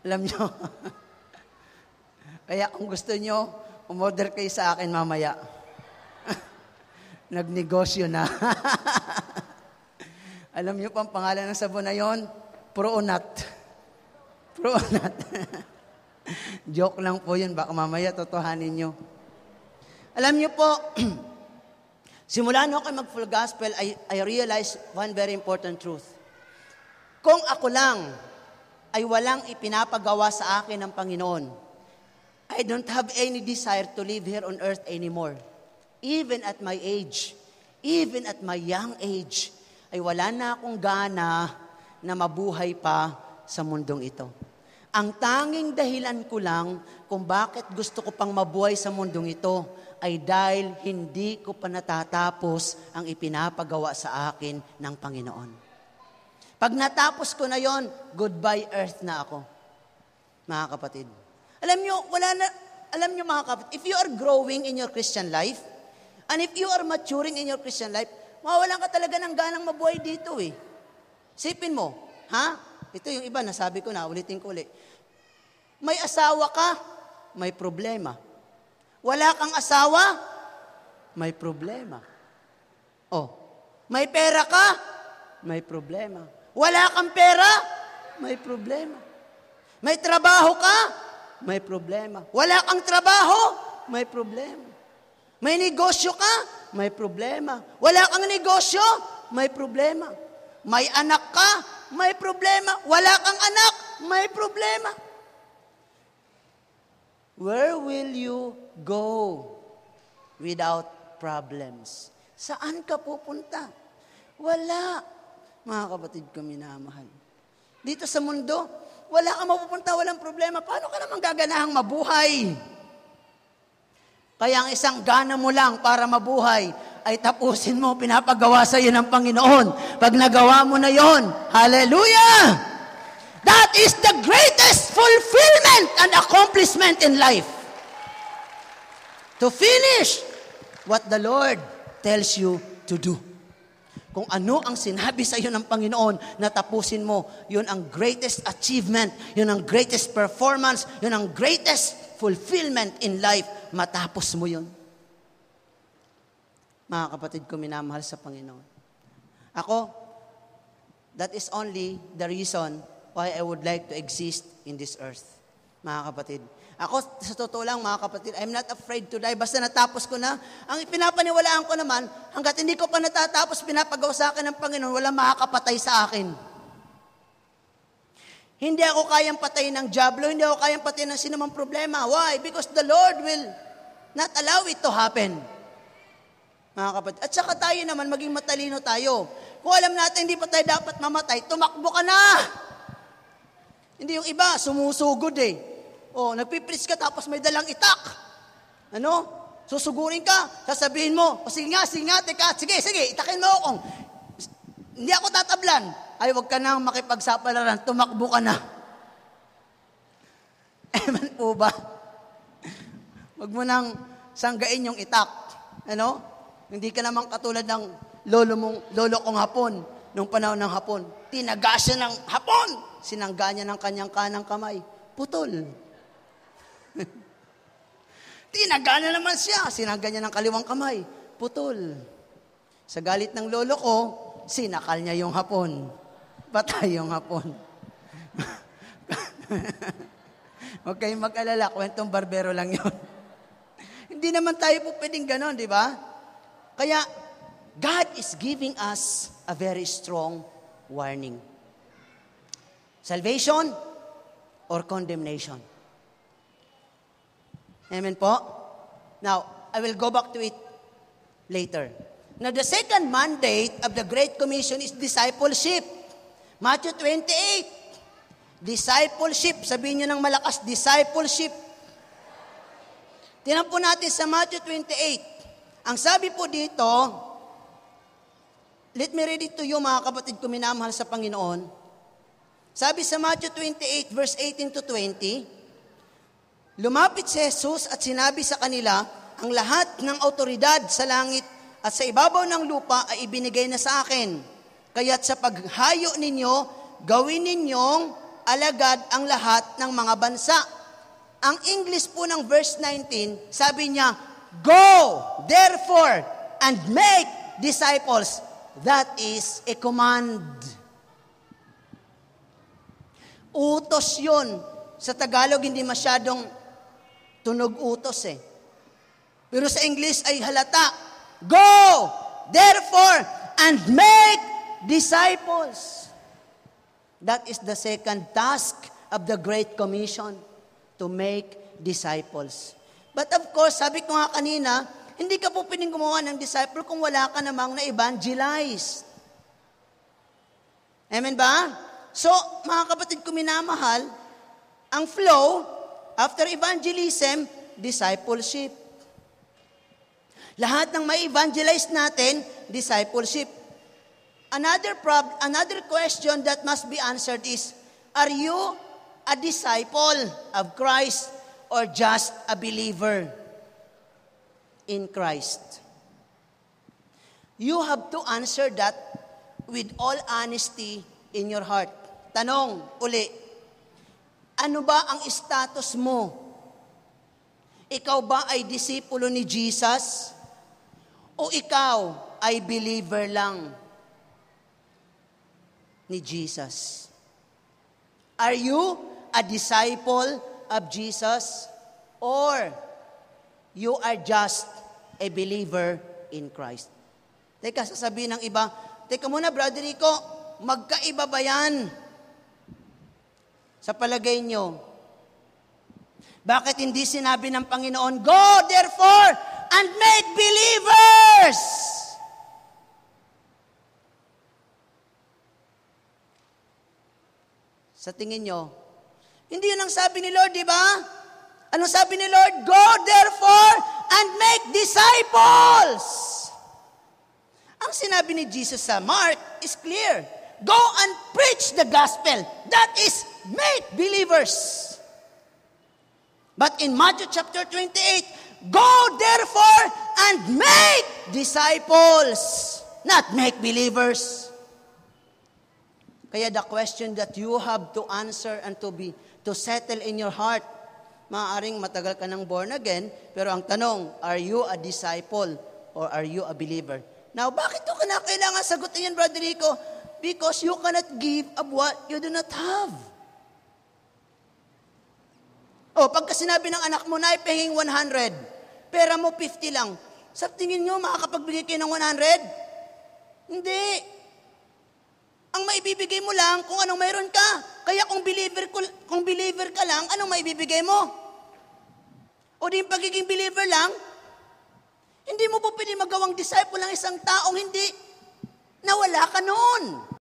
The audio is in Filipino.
Alam nyo, kaya kung gusto nyo, umorder kayo sa akin mamaya. Nagnegosyo na. Alam nyo pa ang pangalan ng sabon na yon? Pro-Nut. Pro-Nut. Joke lang po yun, baka mamaya totohanin nyo. Alam nyo po, simula nung ako mag-full gospel, I realized one very important truth. Kung ako lang ay walang ipinapagawa sa akin ng Panginoon, I don't have any desire to live here on earth anymore. Even at my age, even at my young age, ay wala na akong gana na mabuhay pa sa mundong ito. Ang tanging dahilan ko lang kung bakit gusto ko pang mabuhay sa mundong ito ay dahil hindi ko pa natatapos ang ipinapagawa sa akin ng Panginoon. Pag natapos ko na yon, goodbye earth na ako. Mga kapatid. Alam nyo mga kapatid, if you are growing in your Christian life, and if you are maturing in your Christian life, mawawalan ka talaga ng ganang mabuhay dito eh. Sipin mo, ha? Ito yung iba, nasabi ko na, ulitin ko ulit. May asawa ka, may problema. Wala kang asawa, may problema. Oh, may pera ka, may problema. Wala kang pera, may problema. May trabaho ka, may problema. Wala kang trabaho, may problema. May negosyo ka, may problema. Wala kang negosyo, may problema. May anak ka, may problema. Wala kang anak, may problema. Where will you go without problems? Saan ka pupunta? Wala. Mga kapatid ko minamahal. Dito sa mundo, wala kang mapupunta, walang problema. Paano ka naman gaganahang mabuhay? Kaya ang isang gana mo lang para mabuhay ay tapusin mo, pinapagawa sa iyo ng Panginoon. Pag nagawa mo na yon, hallelujah! That is the greatest fulfillment and accomplishment in life. To finish what the Lord tells you to do. Kung ano ang sinabi sa iyo ng Panginoon na tapusin mo, yun ang greatest achievement, yun ang greatest performance, yun ang greatest fulfillment in life. Matapos mo yun. Mga kapatid ko, minamahal sa Panginoon. Ako, that is only the reason why I would like to exist in this earth. Mga kapatid. Ako, sa totoo lang, mga kapatid, I'm not afraid to die. Basta natapos ko na. Ang pinapaniwalaan ko naman, hanggat hindi ko pa natatapos, pinapagawa sa akin ng Panginoon, walang makakapatay sa akin. Hindi ako kayang patayin ng diablo, hindi ako kayang patayin ng sinumang problema. Why? Because the Lord will not allow it to happen. Mga kapatid. At saka tayo naman, maging matalino tayo. Kung alam natin hindi pa tayo dapat mamatay, tumakbo ka na! Hindi yung iba, sumusugod eh. O, nagpipris ka tapos may dalang itak. Ano? Susugurin ka, sasabihin mo, sige nga, teka, sige, itakin mo ako. Hindi ako tatablan. Ay, wag ka nang makipagsapalaran, tumakbo ka na. Eman po ba? Wag mo nang sanggain yung itak. Ano? Hindi ka naman katulad ng lolo kong Hapon, nung panahon ng Hapon. Tinaga siya ng Hapon. Sinangga niya ng kanyang kanang kamay. Putol. Tinaga na naman siya. Sinangga niya ng kaliwang kamay. Putol. Sa galit ng lolo ko, sinakal niya yung Hapon. Patay yung Hapon. Huwag kayong mag-alala, kwentong barbero lang yun. Hindi naman tayo po pwedeng ganon, di ba? Kaya, God is giving us a very strong warning. Salvation or condemnation. Amen po? Now, I will go back to it later. Now, the second mandate of the Great Commission is discipleship. Matthew 28. Discipleship. Sabihin nyo ng malakas, discipleship. Tingnan po natin sa Matthew 28. Ang sabi po dito, let me read it to you mga kapatid ko minamahal sa Panginoon. Sabi sa Matthew 28 verse 18 to 20, lumapit si Jesus at sinabi sa kanila, ang lahat ng autoridad sa langit at sa ibabaw ng lupa ay ibinigay na sa akin. Kaya't sa paghayo ninyo, gawin ninyong alagad ang lahat ng mga bansa. Ang English po ng verse 19, sabi niya, go, therefore, and make disciples. That is a command. Utos yun. Sa Tagalog, hindi masyadong tunog utos eh. Pero sa English ay halata. Go, therefore, and make disciples. That is the second task of the Great Commission, to make disciples. But of course, sabi ko nga kanina, hindi ka po pwedeng gumawa ng disciple kung wala ka namang na-evangelize. Amen ba? So, mga kapatid ko minamahal, ang flow, after evangelism, discipleship. Lahat ng may evangelize natin, discipleship. Another question that must be answered is, are you a disciple of Christ or just a believer in Christ? You have to answer that with all honesty in your heart. Tanong uli, ano ba ang status mo? Ikaw ba ay disipulo ni Jesus? O ikaw ay believer lang ni Jesus? Are you a disciple of Jesus? Or you are just a believer in Christ? Teka, sasabihin ng iba, teka muna, Brother Rico, magkaiba ba yan? Sa palagay nyo, bakit hindi sinabi ng Panginoon, go therefore and make believers? Sa tingin nyo, hindi yun ang sabi ni Lord, di ba? Anong sabi ni Lord? Go therefore and make disciples. Ang sinabi ni Jesus sa Mark is clear. Go and preach the gospel. That is, make believers. But in Matthew chapter 28, go therefore and make disciples, not make believers. Kaya the question that you have to answer and to settle in your heart, maaaring matagal ka ng born again, pero ang tanong, are you a disciple or are you a believer? Now, bakit ito kailangan sagutin yan, Brother Rico? Because you cannot give of what you do not have. O, pagka sinabi ng anak mo na ipahing 100, pera mo 50 lang, sa tingin nyo, makakapagbigay kayo ng 100? Hindi. Ang maibibigay mo lang kung anong mayroon ka. Kaya kung believer ka lang, anong maibibigay mo? O di yung pagiging believer lang, hindi mo po pwede magawang disciple ng isang taong hindi nawala ka noon.